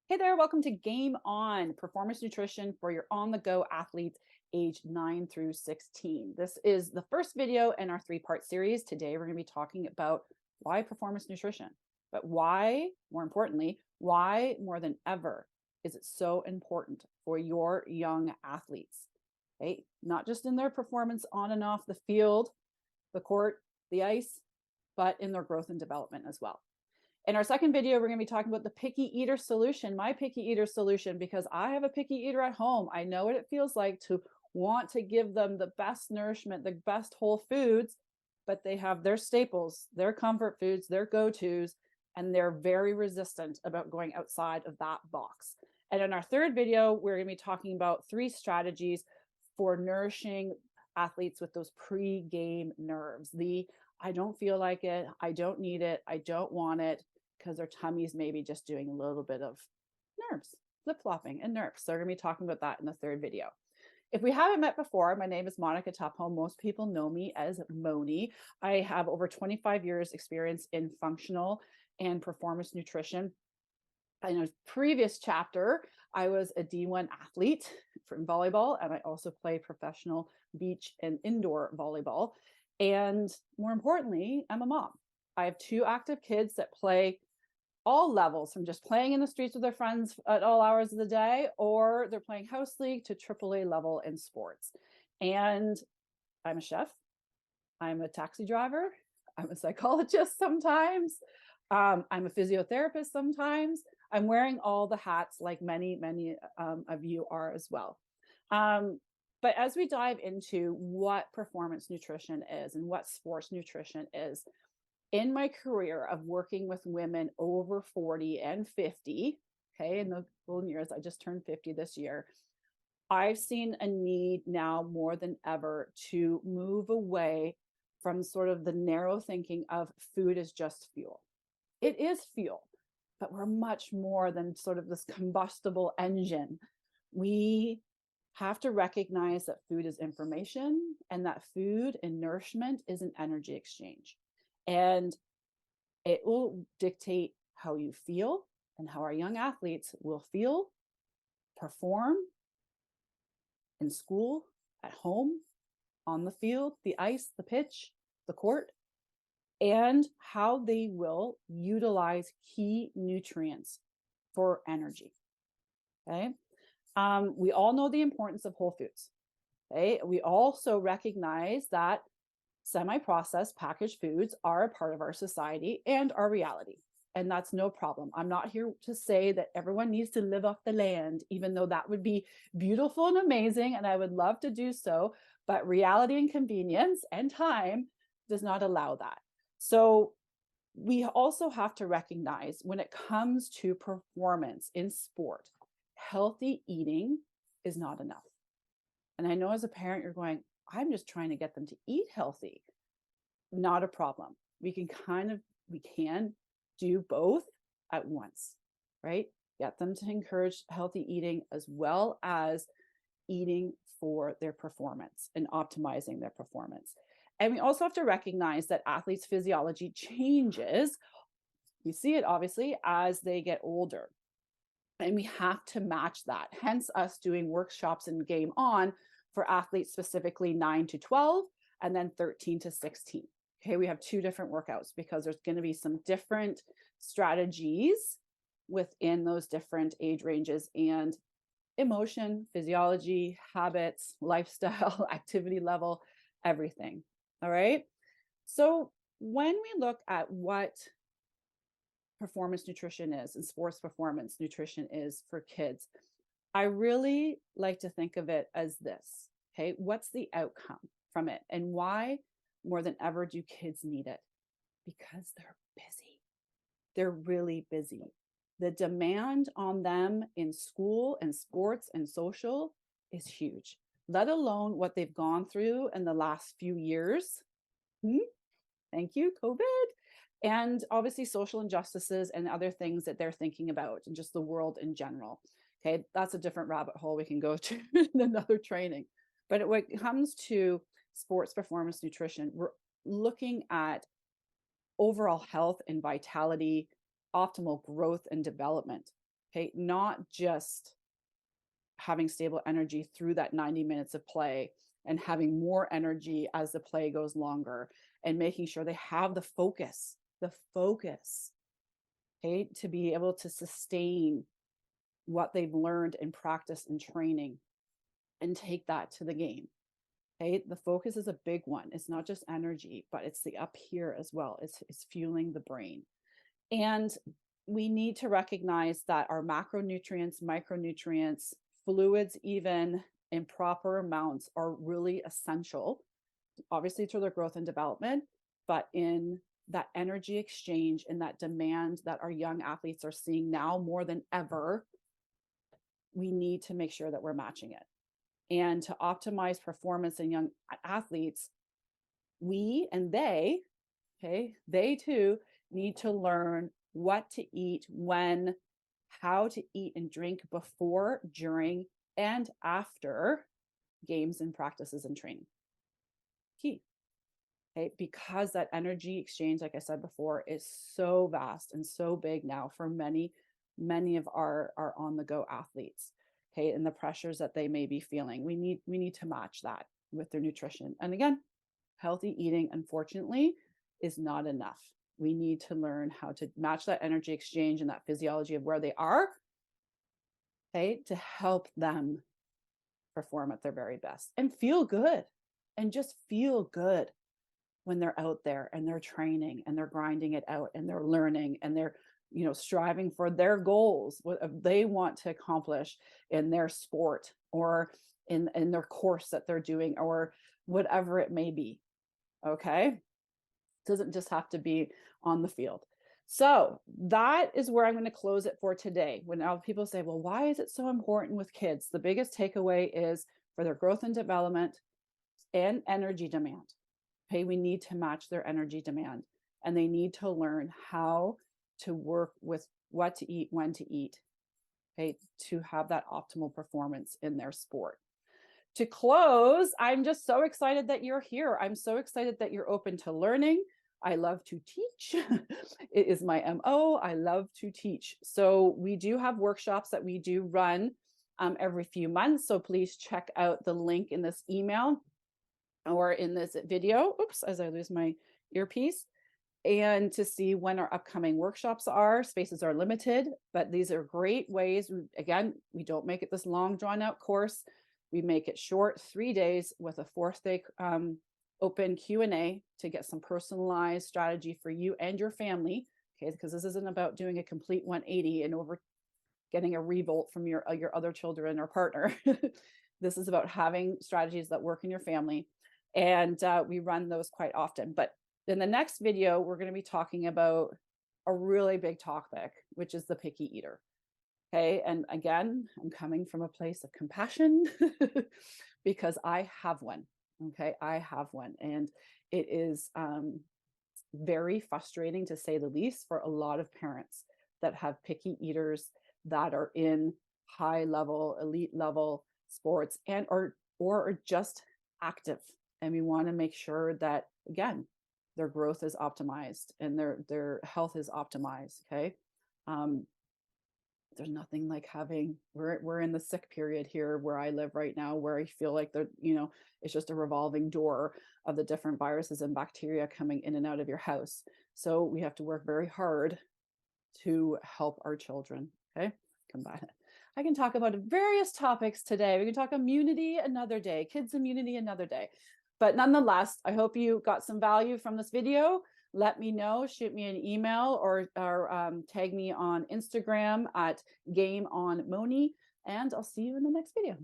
Hey there, welcome to Game On, performance nutrition for your on-the-go athletes aged 9 through 16. This is the first video in our three-part series. Today, we're going to be talking about why performance nutrition, but why, more importantly, why more than ever is it so important for your young athletes, okay? Not just in their performance on and off the field, the court, the ice, but in their growth and development as well. In our second video, we're going to be talking about the picky eater solution, my picky eater solution, because I have a picky eater at home. I know what it feels like to want to give them the best nourishment, the best whole foods, but they have their staples, their comfort foods, their go-tos, and they're very resistant about going outside of that box. And in our third video, we're going to be talking about 3 strategies for nourishing athletes with those pre-game nerves. I don't feel like it, I don't need it, I don't want it, because their tummies maybe just doing a little bit of nerves, flip-flopping and nerves. So we're going to be talking about that in the third video. If we haven't met before, my name is Monica Tupholme. Most people know me as Moni. I have over 25 years experience in functional and performance nutrition. In a previous chapter, I was a D1 athlete from volleyball, and I also play professional beach and indoor volleyball. And more importantly, I'm a mom. I have 2 active kids that play all levels, from just playing in the streets with their friends at all hours of the day, or they're playing house league to AAA level in sports. And I'm a chef, I'm a taxi driver, I'm a psychologist sometimes, I'm a physiotherapist sometimes. I'm wearing all the hats like many of you are as well. But as we dive into what performance nutrition is and what sports nutrition is, in my career of working with women over 40 and 50, okay, in the golden years, I just turned 50 this year, I've seen a need now more than ever to move away from sort of the narrow thinking of food is just fuel. It is fuel, but we're much more than sort of this combustible engine. We have to recognize that food is information and that food and nourishment is an energy exchange. And it will dictate how you feel and how our young athletes will feel, perform in school, at home, on the field, the ice, the pitch, the court, and how they will utilize key nutrients for energy. Okay. We all know the importance of whole foods. Okay. We also recognize that semi-processed packaged foods are a part of our society and our reality. And that's no problem. I'm not here to say that everyone needs to live off the land, even though that would be beautiful and amazing, and I would love to do so. But reality and convenience and time does not allow that. So we also have to recognize when it comes to performance in sport, healthy eating is not enough. And I know as a parent, you're going, I'm just trying to get them to eat healthy. Not a problem. We can do both at once, right? Get them to encourage healthy eating as well as eating for their performance and optimizing their performance. And we also have to recognize that athletes' physiology changes. We see it obviously as they get older. And we have to match that. Hence us doing workshops in Game On for athletes specifically 9 to 12 and then 13 to 16. Okay, we have 2 different workouts because there's going to be some different strategies within those different age ranges and emotion, physiology, habits, lifestyle, activity level, everything. All right. So when we look at what performance nutrition is and sports performance nutrition is for kids, I really like to think of it as this. Okay, what's the outcome from it and why more than ever do kids need it? Because they're busy. They're really busy. The demand on them in school and sports and social is huge, let alone what they've gone through in the last few years. Thank you, COVID. And obviously social injustices and other things that they're thinking about and just the world in general. Okay, that's a different rabbit hole we can go to in another training. But when it comes to sports performance nutrition, we're looking at overall health and vitality, optimal growth and development. Okay, not just having stable energy through that 90 minutes of play and having more energy as the play goes longer, and making sure they have the focus, okay, to be able to sustain what they've learned in practice and training and take that to the game. Okay, the focus is a big one. It's not just energy, but it's the up here as well. It's fueling the brain. And we need to recognize that our macronutrients, micronutrients, fluids, even in proper amounts, are really essential, obviously, to their growth and development, but in that energy exchange and that demand that our young athletes are seeing now more than ever, we need to make sure that we're matching it. And to optimize performance in young athletes, we and they, okay, they too need to learn what to eat, when, how to eat and drink before, during, and after games and practices and training. Key. Okay, because that energy exchange, like I said before, is so vast and so big now for many of our on the go athletes. Okay, and the pressures that they may be feeling, we need to match that with their nutrition. And again, healthy eating, unfortunately, is not enough. We need to learn how to match that energy exchange and that physiology of where they are, okay, to help them perform at their very best and feel good, and just feel good when they're out there and they're training and they're grinding it out and they're learning and they're, you know, striving for their goals, what they want to accomplish in their sport or in their course that they're doing or whatever it may be. Okay, it doesn't just have to be on the field. So that is where I'm going to close it for today. When now people say, well, why is it so important with kids? The biggest takeaway is for their growth and development and energy demand. Okay, we need to match their energy demand, and they need to learn how to work with what to eat, when to eat, okay, to have that optimal performance in their sport. To close, I'm just so excited that you're here. I'm so excited that you're open to learning. I love to teach. It is my MO. I love to teach. So we do have workshops that we do run every few months. So please check out the link in this email or in this video. Oops, as I lose my earpiece. And to see when our upcoming workshops are. Spaces are limited, but these are great ways. Again, we don't make it this long drawn out course. We make it short, 3 days with a 4th day open Q&A to get some personalized strategy for you and your family. Okay, because this isn't about doing a complete 180 and over getting a revolt from your other children or partner. This is about having strategies that work in your family. And we run those quite often. But in the next video, we're going to be talking about a really big topic, which is the picky eater. Okay. And again, I'm coming from a place of compassion because I have one. Okay. I have one. And it is very frustrating, to say the least, for a lot of parents that have picky eaters that are in high level, elite level sports and or are just active. And we want to make sure that, again, their growth is optimized and their health is optimized. Okay. There's nothing like having, we're in the sick period here where I live right now, where I feel like it's just a revolving door of the different viruses and bacteria coming in and out of your house. So we have to work very hard to help our children. Okay. Combat it. I can talk about various topics today. We can talk immunity another day, kids immunity another day. But nonetheless, I hope you got some value from this video. Let me know, shoot me an email or tag me on Instagram at GameOnMoni, and I'll see you in the next video.